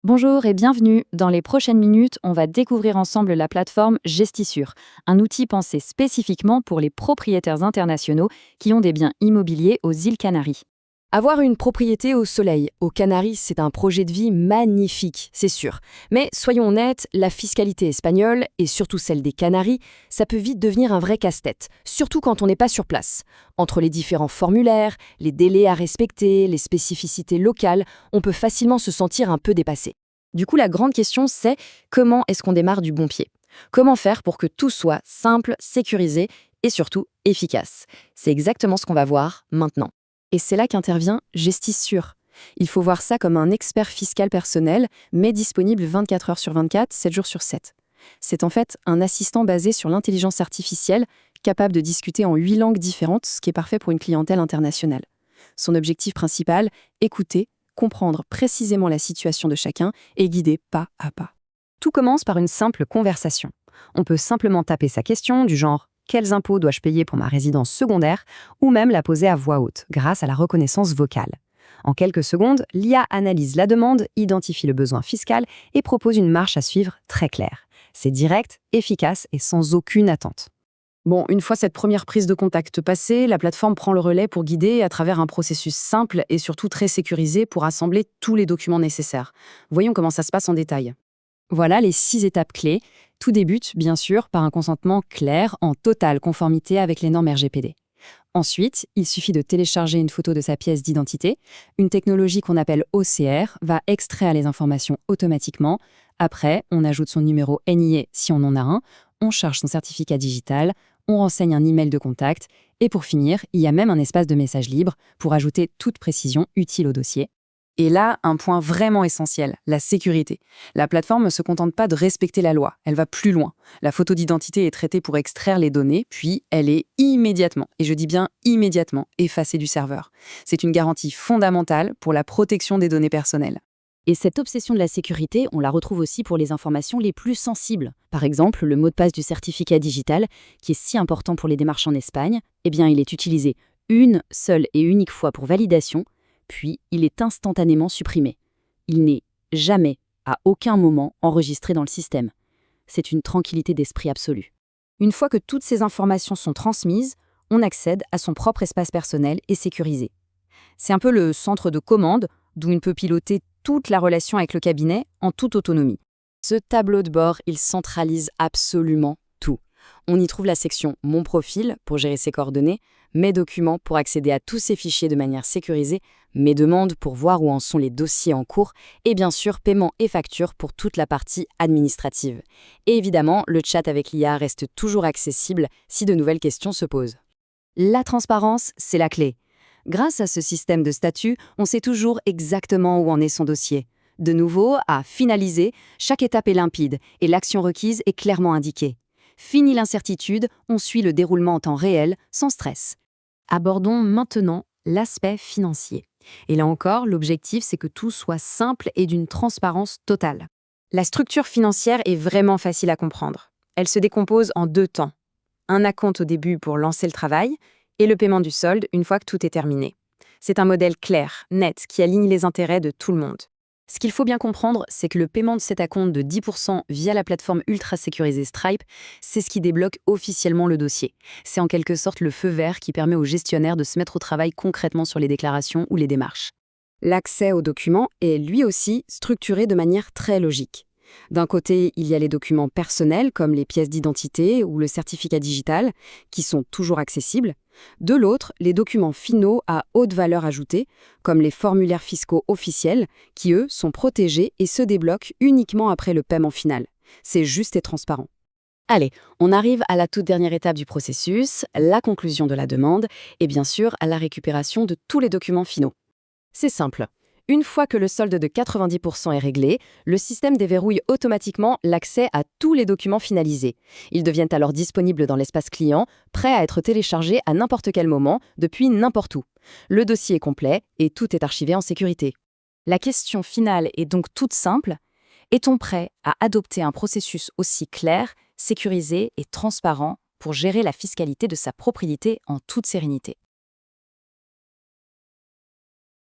Bonjour et bienvenue. Dans les prochaines minutes, on va découvrir ensemble la plateforme Gestissure, un outil pensé spécifiquement pour les propriétaires internationaux qui ont des biens immobiliers aux îles Canaries. Avoir une propriété au soleil, aux Canaries, c'est un projet de vie magnifique, c'est sûr. Mais soyons honnêtes, la fiscalité espagnole, et surtout celle des Canaries, ça peut vite devenir un vrai casse-tête, surtout quand on n'est pas sur place. Entre les différents formulaires, les délais à respecter, les spécificités locales, on peut facilement se sentir un peu dépassé. Du coup, la grande question, c'est comment est-ce qu'on démarre du bon pied? Comment faire pour que tout soit simple, sécurisé et surtout efficace? C'est exactement ce qu'on va voir maintenant. Et c'est là qu'intervient Gestissure. Il faut voir ça comme un expert fiscal personnel, mais disponible 24 heures sur 24, 7 jours sur 7. C'est en fait un assistant basé sur l'intelligence artificielle, capable de discuter en 8 langues différentes, ce qui est parfait pour une clientèle internationale. Son objectif principal, écouter, comprendre précisément la situation de chacun et guider pas à pas. Tout commence par une simple conversation. On peut simplement taper sa question du genre quels impôts dois-je payer pour ma résidence secondaire ou même la poser à voix haute grâce à la reconnaissance vocale. En quelques secondes, l'IA analyse la demande, identifie le besoin fiscal et propose une marche à suivre très claire. C'est direct, efficace et sans aucune attente. Bon, une fois cette première prise de contact passée, la plateforme prend le relais pour guider à travers un processus simple et surtout très sécurisé pour assembler tous les documents nécessaires. Voyons comment ça se passe en détail. Voilà les 6 étapes clés. Tout débute, bien sûr, par un consentement clair, en totale conformité avec les normes RGPD. Ensuite, il suffit de télécharger une photo de sa pièce d'identité. Une technologie qu'on appelle OCR va extraire les informations automatiquement. Après, on ajoute son numéro NIE si on en a un, on charge son certificat digital, on renseigne un email de contact, et pour finir, il y a même un espace de message libre pour ajouter toute précision utile au dossier. Et là, un point vraiment essentiel, la sécurité. La plateforme ne se contente pas de respecter la loi, elle va plus loin. La photo d'identité est traitée pour extraire les données, puis elle est immédiatement, et je dis bien immédiatement, effacée du serveur. C'est une garantie fondamentale pour la protection des données personnelles. Et cette obsession de la sécurité, on la retrouve aussi pour les informations les plus sensibles. Par exemple, le mot de passe du certificat digital, qui est si important pour les démarches en Espagne, eh bien, il est utilisé une seule et unique fois pour validation, puis il est instantanément supprimé. Il n'est jamais, à aucun moment, enregistré dans le système. C'est une tranquillité d'esprit absolue. Une fois que toutes ces informations sont transmises, on accède à son propre espace personnel et sécurisé. C'est un peu le centre de commande, d'où on peut piloter toute la relation avec le cabinet en toute autonomie. Ce tableau de bord, il centralise absolument tout. On y trouve la section « Mon profil » pour gérer ses coordonnées, mes documents pour accéder à tous ces fichiers de manière sécurisée, mes demandes pour voir où en sont les dossiers en cours, et bien sûr paiement et facture pour toute la partie administrative. Et évidemment, le chat avec l'IA reste toujours accessible si de nouvelles questions se posent. La transparence, c'est la clé. Grâce à ce système de statut, on sait toujours exactement où en est son dossier. De nouveau, à finaliser, chaque étape est limpide et l'action requise est clairement indiquée. Fini l'incertitude, on suit le déroulement en temps réel, sans stress. Abordons maintenant l'aspect financier. Et là encore, l'objectif, c'est que tout soit simple et d'une transparence totale. La structure financière est vraiment facile à comprendre. Elle se décompose en 2 temps. Un acompte au début pour lancer le travail et le paiement du solde une fois que tout est terminé. C'est un modèle clair, net, qui aligne les intérêts de tout le monde. Ce qu'il faut bien comprendre, c'est que le paiement de cet acompte de 10% via la plateforme ultra sécurisée Stripe, c'est ce qui débloque officiellement le dossier. C'est en quelque sorte le feu vert qui permet aux gestionnaires de se mettre au travail concrètement sur les déclarations ou les démarches. L'accès aux documents est lui aussi structuré de manière très logique. D'un côté, il y a les documents personnels comme les pièces d'identité ou le certificat digital qui sont toujours accessibles. De l'autre, les documents finaux à haute valeur ajoutée comme les formulaires fiscaux officiels qui, eux, sont protégés et se débloquent uniquement après le paiement final. C'est juste et transparent. Allez, on arrive à la toute dernière étape du processus, la conclusion de la demande et bien sûr à la récupération de tous les documents finaux. C'est simple. Une fois que le solde de 90% est réglé, le système déverrouille automatiquement l'accès à tous les documents finalisés. Ils deviennent alors disponibles dans l'espace client, prêts à être téléchargés à n'importe quel moment, depuis n'importe où. Le dossier est complet et tout est archivé en sécurité. La question finale est donc toute simple. Est-on prêt à adopter un processus aussi clair, sécurisé et transparent pour gérer la fiscalité de sa propriété en toute sérénité ?